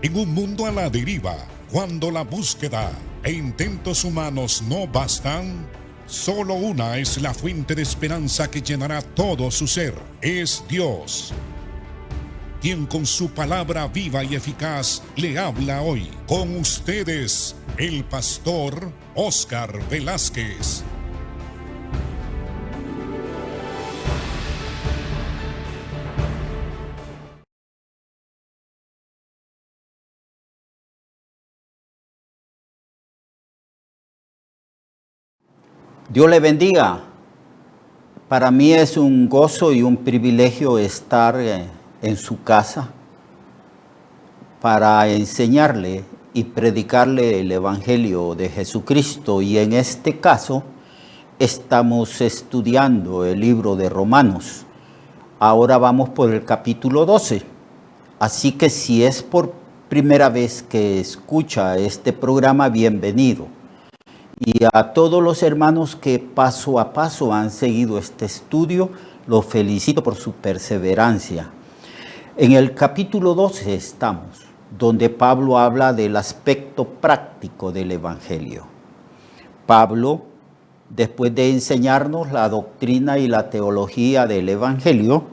En un mundo a la deriva, cuando la búsqueda e intentos humanos no bastan, solo una es la fuente de esperanza que llenará todo su ser. Es Dios, quien con su palabra viva y eficaz le habla hoy. Con ustedes, el pastor Óscar Velázquez. Dios le bendiga. Para mí es un gozo y un privilegio estar en su casa para enseñarle y predicarle el Evangelio de Jesucristo. Y en este caso estamos estudiando el libro de Romanos. Ahora vamos por el capítulo 12. Así que si es por primera vez que escucha este programa, bienvenido. Y a todos los hermanos que paso a paso han seguido este estudio, los felicito por su perseverancia. En el capítulo 12 estamos, donde Pablo habla del aspecto práctico del Evangelio. Pablo, después de enseñarnos la doctrina y la teología del Evangelio,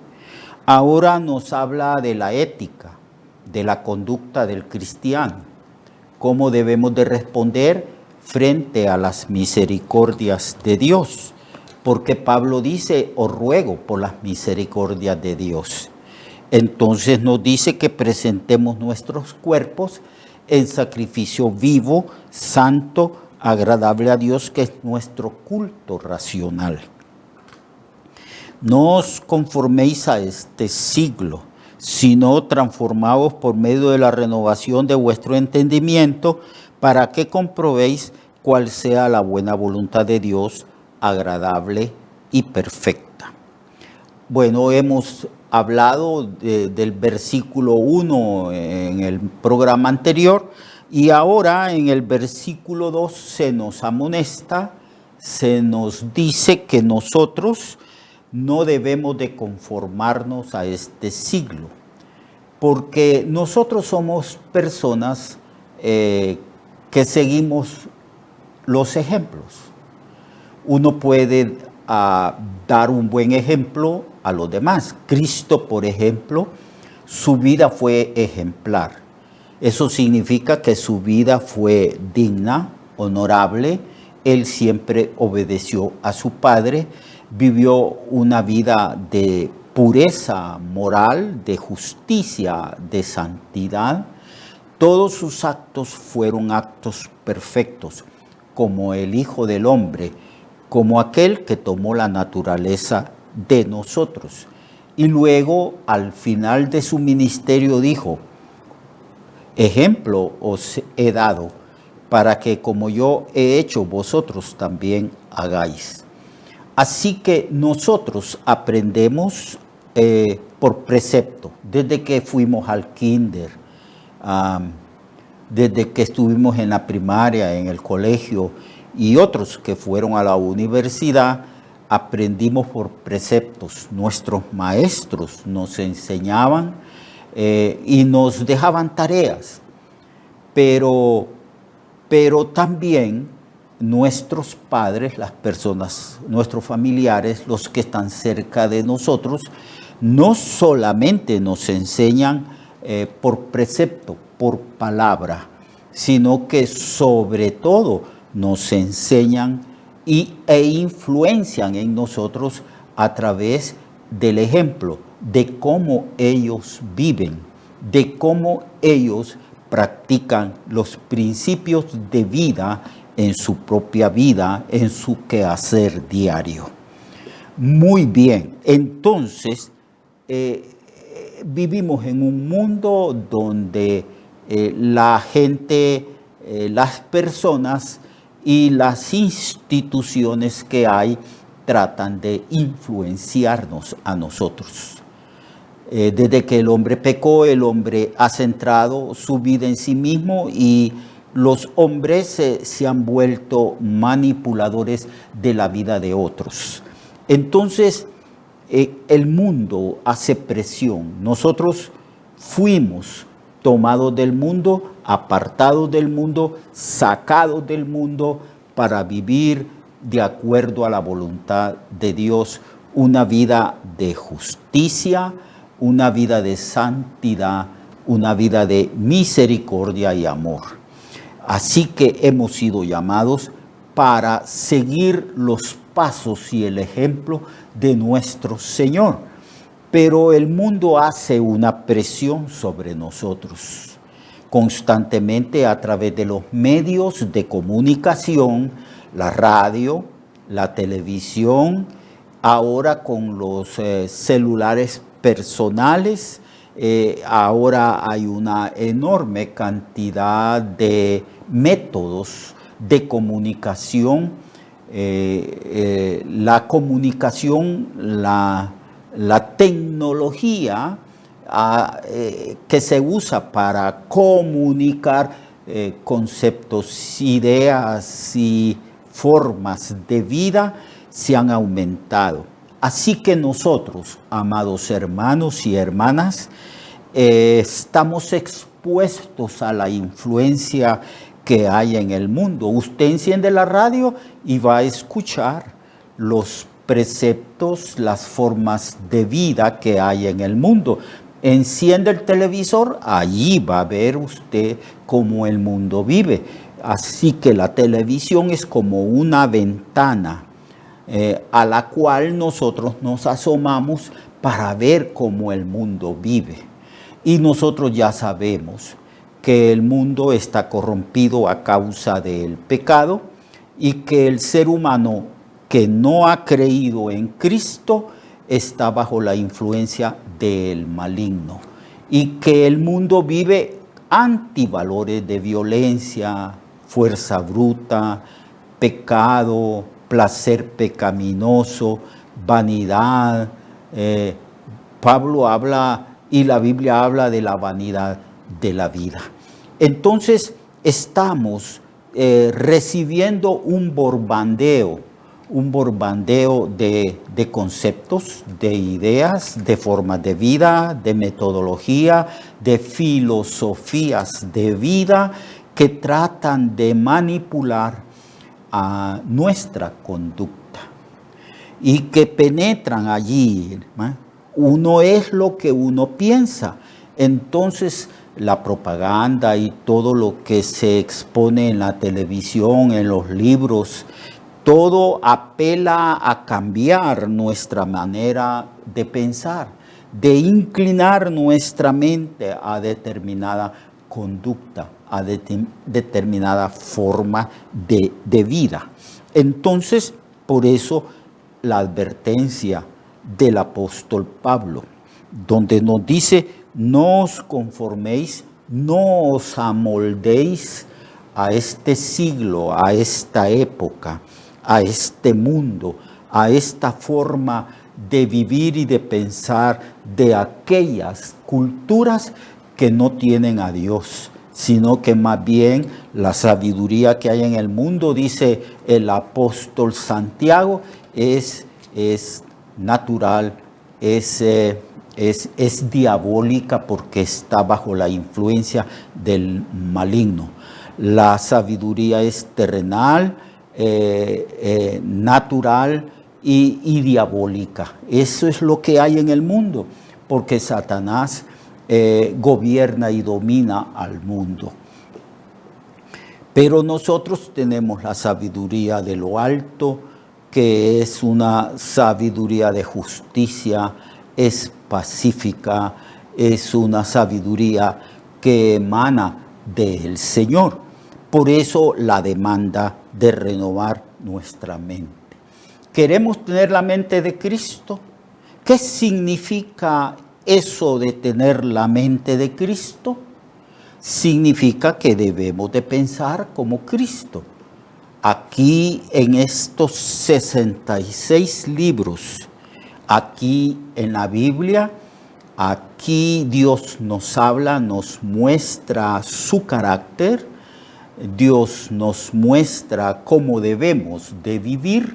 ahora nos habla de la ética, de la conducta del cristiano, cómo debemos de responder frente a las misericordias de Dios, porque Pablo dice, os ruego por las misericordias de Dios. Entonces nos dice que presentemos nuestros cuerpos en sacrificio vivo, santo, agradable a Dios, que es nuestro culto racional. No os conforméis a este siglo, sino transformaos por medio de la renovación de vuestro entendimiento, para que comprobéis cuál sea la buena voluntad de Dios, agradable y perfecta. Bueno, hemos hablado del versículo 1 en el programa anterior, y ahora en el versículo 2 se nos amonesta, se nos dice que nosotros no debemos de conformarnos a este siglo, porque nosotros somos personas que seguimos los ejemplos. Uno puede dar un buen ejemplo a los demás. Cristo, por ejemplo, su vida fue ejemplar. Eso significa que su vida fue digna, honorable. Él siempre obedeció a su Padre, vivió una vida de pureza moral, de justicia, de santidad. Todos sus actos fueron actos perfectos, como el Hijo del Hombre, como aquel que tomó la naturaleza de nosotros. Y luego, al final de su ministerio, dijo, ejemplo os he dado, para que como yo he hecho, vosotros también hagáis. Así que nosotros aprendemos por precepto, desde que fuimos al kinder, desde que estuvimos en la primaria, en el colegio, y otros que fueron a la universidad, aprendimos por preceptos. Nuestros maestros nos enseñaban y nos dejaban tareas, pero también nuestros padres, las personas, nuestros familiares, los que están cerca de nosotros, no solamente nos enseñan por precepto, por palabra, sino que sobre todo nos enseñan e influencian en nosotros a través del ejemplo, de cómo ellos viven, de cómo ellos practican los principios de vida en su propia vida, en su quehacer diario. Muy bien, entonces vivimos en un mundo donde la gente, las personas y las instituciones que hay tratan de influenciarnos a nosotros. Desde que el hombre pecó, el hombre ha centrado su vida en sí mismo y los hombres se han vuelto manipuladores de la vida de otros. Entonces, el mundo hace presión. Nosotros fuimos tomados del mundo, apartados del mundo, sacados del mundo para vivir de acuerdo a la voluntad de Dios, una vida de justicia, una vida de santidad, una vida de misericordia y amor. Así que hemos sido llamados para seguir los pasos y el ejemplo de nuestro Señor. Pero el mundo hace una presión sobre nosotros constantemente a través de los medios de comunicación, la radio, la televisión, ahora con los celulares personales. Ahora hay una enorme cantidad de métodos de comunicación. La comunicación, la tecnología que se usa para comunicar conceptos, ideas y formas de vida se han aumentado. Así que nosotros, amados hermanos y hermanas, estamos expuestos a la influencia que hay en el mundo. Usted enciende la radio y va a escuchar los preceptos, las formas de vida que hay en el mundo. Enciende el televisor, allí va a ver usted cómo el mundo vive. Así que la televisión es como una ventana a la cual nosotros nos asomamos para ver cómo el mundo vive. Y nosotros ya sabemos que el mundo está corrompido a causa del pecado y que el ser humano que no ha creído en Cristo está bajo la influencia del maligno y que el mundo vive antivalores de violencia, fuerza bruta, pecado, placer pecaminoso, vanidad. Pablo habla y la Biblia habla de la vanidad de la vida. Entonces estamos recibiendo un bombardeo de conceptos, de ideas, de formas de vida, de metodología, de filosofías de vida que tratan de manipular a nuestra conducta y que penetran allí. Uno es lo que uno piensa. Entonces la propaganda y todo lo que se expone en la televisión, en los libros, todo apela a cambiar nuestra manera de pensar, de inclinar nuestra mente a determinada conducta, a determinada forma de vida. Entonces, por eso la advertencia del apóstol Pablo, donde nos dice: no os conforméis, no os amoldéis a este siglo, a esta época, a este mundo, a esta forma de vivir y de pensar de aquellas culturas que no tienen a Dios, sino que más bien la sabiduría que hay en el mundo, dice el apóstol Santiago, es natural, es diabólica porque está bajo la influencia del maligno. La sabiduría es terrenal, natural y diabólica. Eso es lo que hay en el mundo, porque Satanás gobierna y domina al mundo. Pero nosotros tenemos la sabiduría de lo alto, que es una sabiduría de justicia, es pacífica, es una sabiduría que emana del Señor. Por eso la demanda de renovar nuestra mente. ¿Queremos tener la mente de Cristo? ¿Qué significa eso de tener la mente de Cristo? Significa que debemos de pensar como Cristo. Aquí en estos 66 libros, aquí en la Biblia, aquí Dios nos habla, nos muestra su carácter, Dios nos muestra cómo debemos de vivir,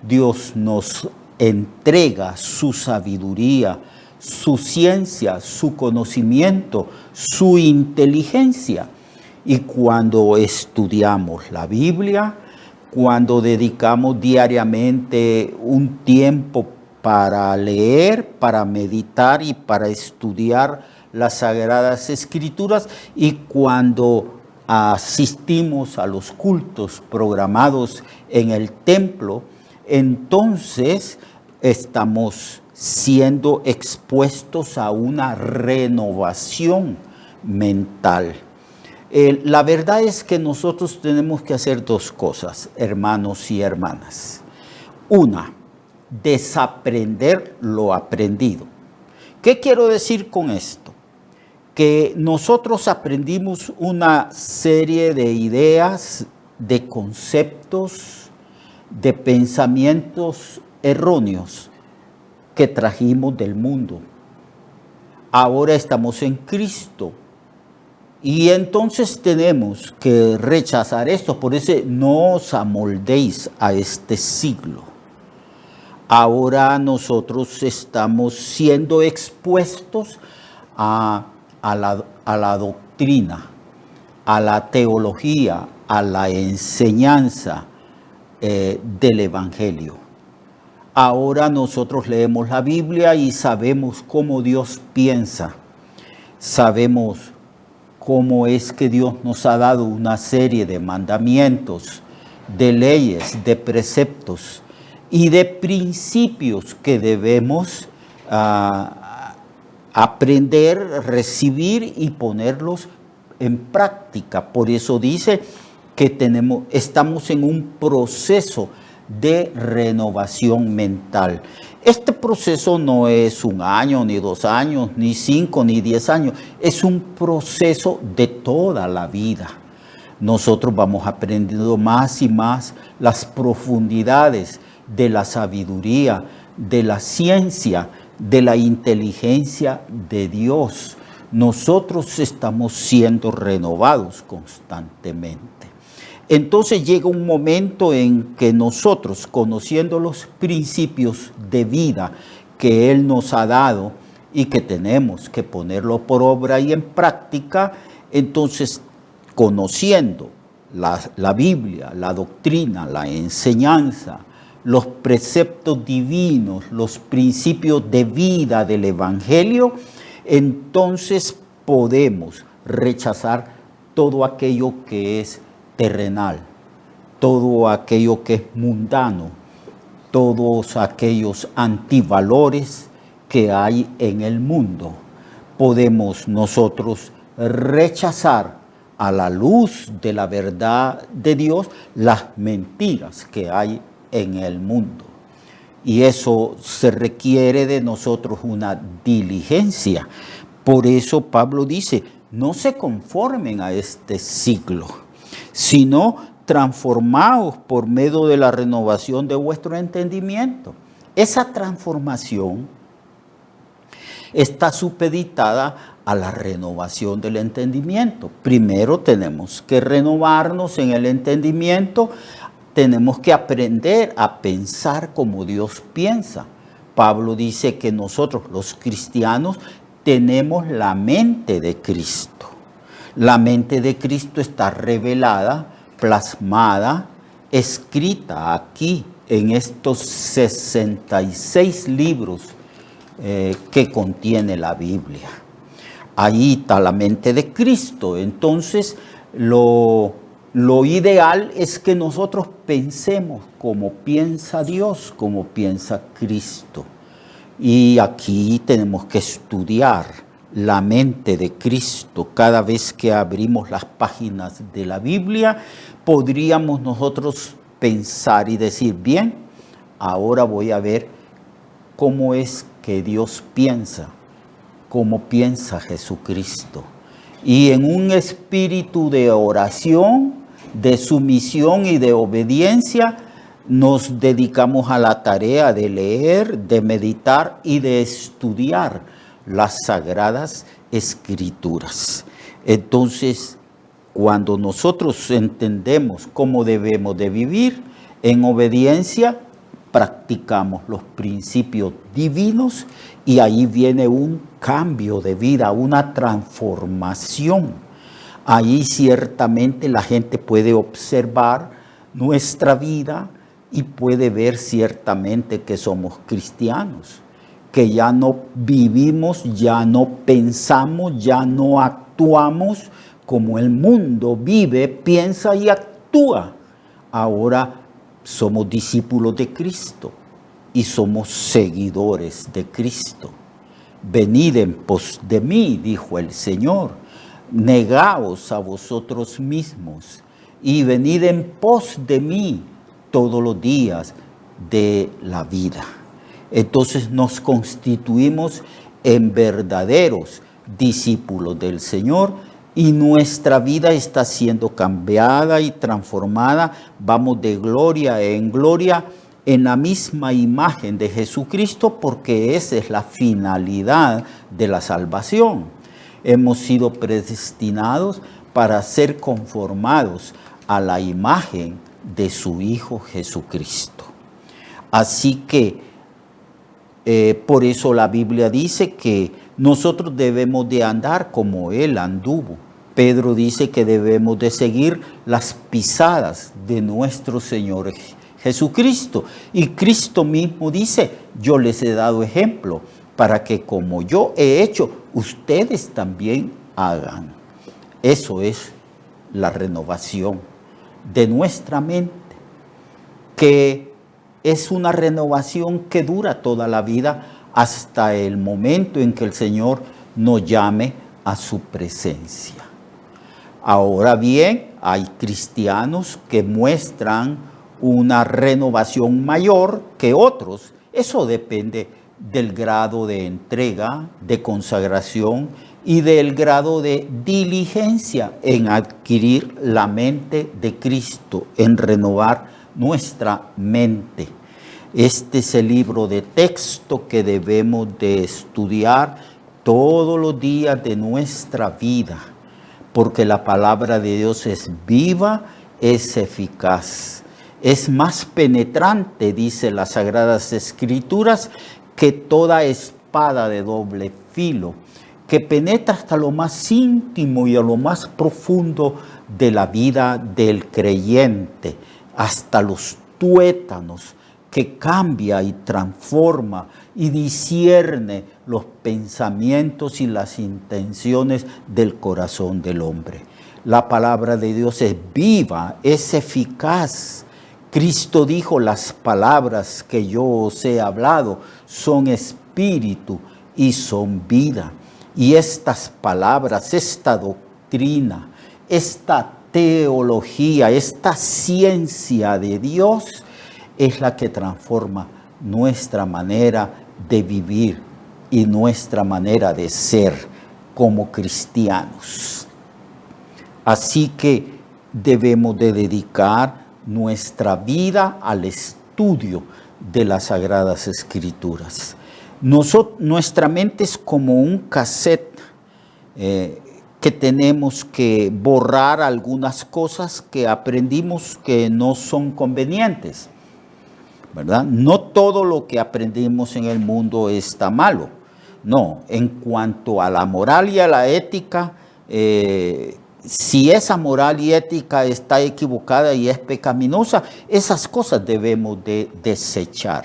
Dios nos entrega su sabiduría, su ciencia, su conocimiento, su inteligencia. Y cuando estudiamos la Biblia, cuando dedicamos diariamente un tiempo para leer, para meditar y para estudiar las Sagradas Escrituras, y cuando asistimos a los cultos programados en el templo, entonces estamos siendo expuestos a una renovación mental. La verdad es que nosotros tenemos que hacer dos cosas, hermanos y hermanas. Una, desaprender lo aprendido. ¿Qué quiero decir con esto? Que nosotros aprendimos una serie de ideas, de conceptos, de pensamientos erróneos que trajimos del mundo. Ahora estamos en Cristo. Y entonces tenemos que rechazar esto. Por eso no os amoldéis a este siglo. Ahora nosotros estamos siendo expuestos a la doctrina, a la teología, a la enseñanza del Evangelio. Ahora nosotros leemos la Biblia y sabemos cómo Dios piensa. Sabemos cómo es que Dios nos ha dado una serie de mandamientos, de leyes, de preceptos y de principios que debemos aprender, recibir y ponerlos en práctica. Por eso dice que estamos en un proceso de renovación mental. Este proceso no es 1 año, ni 2 años, ni 5, ni 10 años. Es un proceso de toda la vida. Nosotros vamos aprendiendo más y más las profundidades de la sabiduría, de la ciencia, de la inteligencia de Dios. Nosotros estamos siendo renovados constantemente. Entonces llega un momento en que nosotros, conociendo los principios de vida que Él nos ha dado y que tenemos que ponerlo por obra y en práctica, entonces conociendo la Biblia, la doctrina, la enseñanza, los preceptos divinos, los principios de vida del Evangelio, entonces podemos rechazar todo aquello que es terrenal, todo aquello que es mundano, todos aquellos antivalores que hay en el mundo. Podemos nosotros rechazar a la luz de la verdad de Dios las mentiras que hay en el mundo. Y eso se requiere de nosotros una diligencia. Por eso Pablo dice, no se conformen a este siglo, sino transformaos por medio de la renovación de vuestro entendimiento. Esa transformación está supeditada a la renovación del entendimiento. Primero tenemos que renovarnos en el entendimiento, tenemos que aprender a pensar como Dios piensa. Pablo dice que nosotros los cristianos tenemos la mente de Cristo. La mente de Cristo está revelada, plasmada, escrita aquí en estos 66 libros que contiene la Biblia. Ahí está la mente de Cristo. Entonces, lo ideal es que nosotros pensemos como piensa Dios, como piensa Cristo. Y aquí tenemos que estudiar la mente de Cristo. Cada vez que abrimos las páginas de la Biblia, podríamos nosotros pensar y decir, bien, ahora voy a ver cómo es que Dios piensa, cómo piensa Jesucristo. Y en un espíritu de oración, de sumisión y de obediencia, nos dedicamos a la tarea de leer, de meditar y de estudiar las Sagradas Escrituras. Entonces, cuando nosotros entendemos cómo debemos de vivir en obediencia, practicamos los principios divinos y ahí viene un cambio de vida, una transformación. Ahí ciertamente la gente puede observar nuestra vida y puede ver ciertamente que somos cristianos, que ya no vivimos, ya no pensamos, ya no actuamos como el mundo vive, piensa y actúa. Ahora somos discípulos de Cristo y somos seguidores de Cristo. Venid en pos de mí, dijo el Señor, negaos a vosotros mismos y venid en pos de mí todos los días de la vida. Entonces nos constituimos en verdaderos discípulos del Señor y nuestra vida está siendo cambiada y transformada. Vamos de gloria en gloria en la misma imagen de Jesucristo, porque esa es la finalidad de la salvación. Hemos sido predestinados para ser conformados a la imagen de su Hijo Jesucristo. Así que por eso la Biblia dice que nosotros debemos de andar como Él anduvo. Pedro dice que debemos de seguir las pisadas de nuestro Señor Jesucristo. Y Cristo mismo dice, yo les he dado ejemplo para que como yo he hecho, ustedes también hagan. Eso es la renovación de nuestra mente, que es una renovación que dura toda la vida hasta el momento en que el Señor nos llame a su presencia. Ahora bien, hay cristianos que muestran una renovación mayor que otros. Eso depende del grado de entrega, de consagración y del grado de diligencia en adquirir la mente de Cristo, en renovar nuestra mente. Este es el libro de texto que debemos de estudiar todos los días de nuestra vida, porque la palabra de Dios es viva, es eficaz, es más penetrante, dice las Sagradas Escrituras, que toda espada de doble filo, que penetra hasta lo más íntimo y a lo más profundo de la vida del creyente, hasta los tuétanos, que cambia y transforma y discierne los pensamientos y las intenciones del corazón del hombre. La palabra de Dios es viva, es eficaz. Cristo dijo, las palabras que yo os he hablado son espíritu y son vida. Y estas palabras, esta doctrina, esta teología, esta ciencia de Dios es la que transforma nuestra manera de vivir y nuestra manera de ser como cristianos. Así que debemos de dedicar nuestra vida al estudio de las Sagradas Escrituras. Nuestra mente es como un cassette que tenemos que borrar algunas cosas que aprendimos que no son convenientes, ¿verdad? No todo lo que aprendimos en el mundo está malo. No, en cuanto a la moral y a la ética, si esa moral y ética está equivocada y es pecaminosa, esas cosas debemos de desechar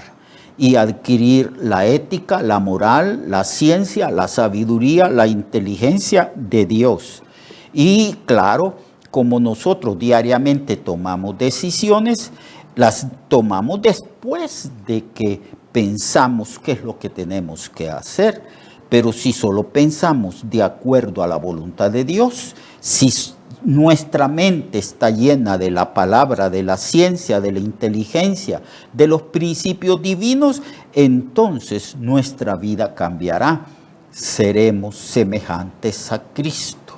y adquirir la ética, la moral, la ciencia, la sabiduría, la inteligencia de Dios. Y claro, como nosotros diariamente tomamos decisiones, las tomamos después de que pensamos qué es lo que tenemos que hacer. Pero si solo pensamos de acuerdo a la voluntad de Dios, si nuestra mente está llena de la palabra, de la ciencia, de la inteligencia, de los principios divinos, entonces nuestra vida cambiará. Seremos semejantes a Cristo,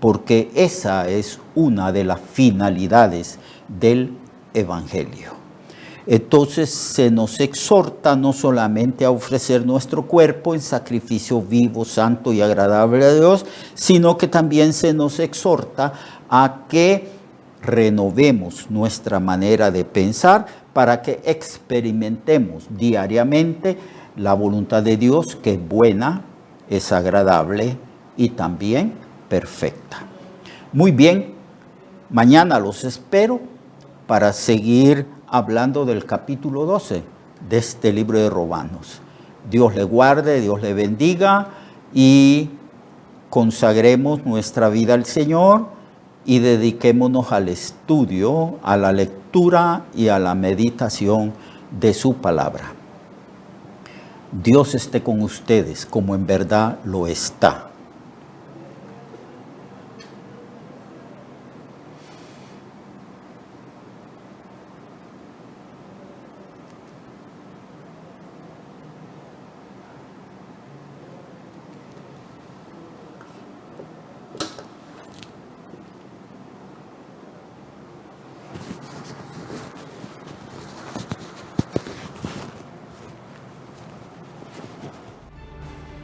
porque esa es una de las finalidades del Evangelio. Entonces se nos exhorta no solamente a ofrecer nuestro cuerpo en sacrificio vivo, santo y agradable a Dios, sino que también se nos exhorta a que renovemos nuestra manera de pensar para que experimentemos diariamente la voluntad de Dios, que es buena, es agradable y también perfecta. Muy bien, mañana los espero para seguir hablando del capítulo 12 de este libro de Romanos. Dios le guarde, Dios le bendiga y consagremos nuestra vida al Señor y dediquémonos al estudio, a la lectura y a la meditación de su palabra. Dios esté con ustedes como en verdad lo está.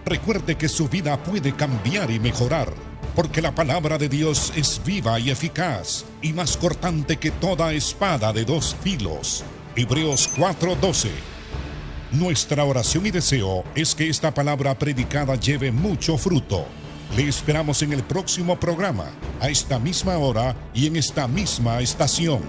Recuerde que su vida puede cambiar y mejorar, porque la palabra de Dios es viva y eficaz, y más cortante que toda espada de dos filos. Hebreos 4:12. Nuestra oración y deseo es que esta palabra predicada lleve mucho fruto. Le esperamos en el próximo programa, a esta misma hora y en esta misma estación.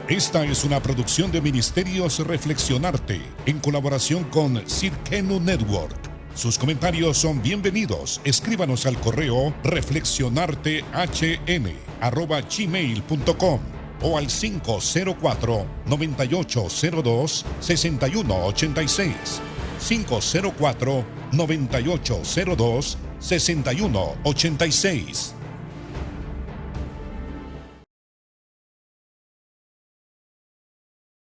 Esta es una producción de Ministerios Reflexionarte, en colaboración con Cirkenu Network. Sus comentarios son bienvenidos. Escríbanos al correo reflexionartehn@gmail.com o al 504-9802-6186. 504-9802-6186.